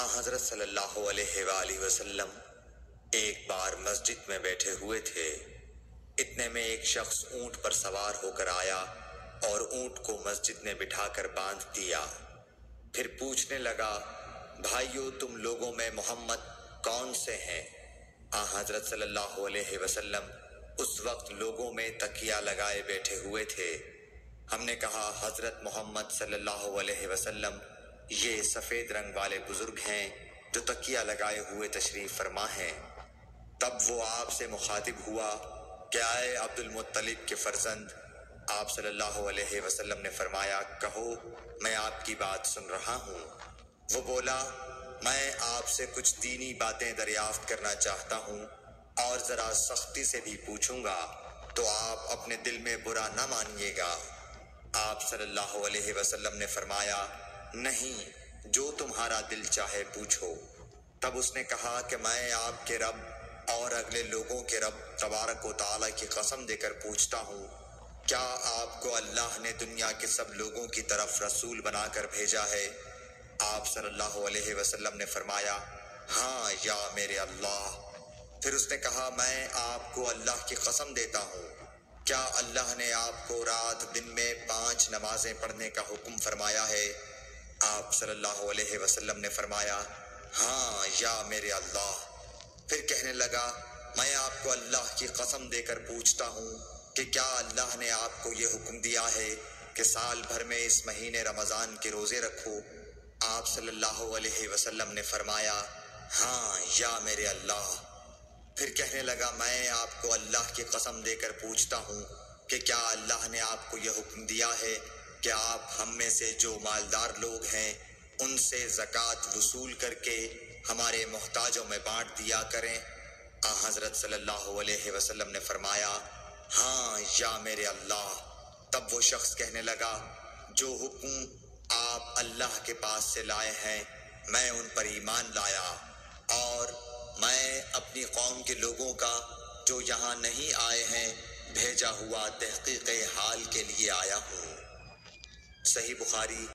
حضرت صلی اللہ علیہ وآلہ وسلم ایک بار مسجد میں بیٹھے ہوئے تھے۔ اتنے میں ایک شخص اونٹ پر سوار ہو کر آیا اور اونٹ کو مسجد میں بٹھا کر باندھ دیا۔ پھر پوچھنے لگا، بھائیو تم لوگوں میں محمد کون سے ہیں؟ حضرت صلی اللہ علیہ وسلم اس وقت لوگوں میں تکیہ لگائے بیٹھے ہوئے تھے۔ ہم نے کہا، حضرت محمد صلی اللہ علیہ وسلم یہ سفید رنگ والے بزرگ ہیں جو تکیہ لگائے ہوئے تشریف فرما ہیں۔ تب وہ آپ سے مخاطب ہوا کہ اے عبد المطلب کے فرزند، آپ صلی اللہ علیہ وسلم نے فرمایا، کہو میں آپ کی بات سن رہا ہوں۔ وہ بولا، میں آپ سے کچھ دینی باتیں دریافت کرنا چاہتا ہوں اور ذرا سختی سے بھی پوچھوں گا تو آپ اپنے دل میں برا نہ مانیے گا۔ آپ صلی اللہ علیہ وسلم نے فرمایا، نہیں، جو تمہارا دل چاہے پوچھو۔ تب اس نے کہا کہ میں آپ کے رب اور اگلے لوگوں کے رب تبارک و تعالیٰ کی قسم دے کر پوچھتا ہوں، کیا آپ کو اللہ نے دنیا کے سب لوگوں کی طرف رسول بنا کر بھیجا ہے؟ آپ صلی اللہ علیہ وسلم نے فرمایا، ہاں یا میرے اللہ۔ پھر اس نے کہا، میں آپ کو اللہ کی قسم دیتا ہوں، کیا اللہ نے آپ کو رات دن میں 5 نمازیں پڑھنے کا حکم فرمایا ہے؟ آپ صلی اللہ علیہ وسلم نے فرمایا، ہاں یا میرے اللہ۔ پھر کہنے لگا، میں آپ کو اللہ کی قسم دے کر پوچھتا ہوں کہ کیا اللہ نے آپ کو یہ حکم دیا ہے کہ سال بھر میں اس مہینے رمضان کے روزے رکھو؟ آپ صلی اللہ علیہ وسلم نے فرمایا، ہاں یا میرے اللہ۔ پھر کہنے لگا، میں آپ کو اللہ کی قسم دے کر پوچھتا ہوں کہ کیا اللہ نے آپ کو یہ حکم دیا ہے کہ آپ ہم میں سے جو مالدار لوگ ہیں ان سے زکوٰۃ وصول کر کے ہمارے محتاجوں میں بانٹ دیا کریں؟ حضرت صلی اللہ علیہ وسلم نے فرمایا، ہاں یا میرے اللہ۔ تب وہ شخص کہنے لگا، جو حکم آپ اللہ کے پاس سے لائے ہیں میں ان پر ایمان لایا، اور میں اپنی قوم کے لوگوں کا جو یہاں نہیں آئے ہیں بھیجا ہوا تحقیق حال کے لیے آیا ہوں۔ صحیح بخاری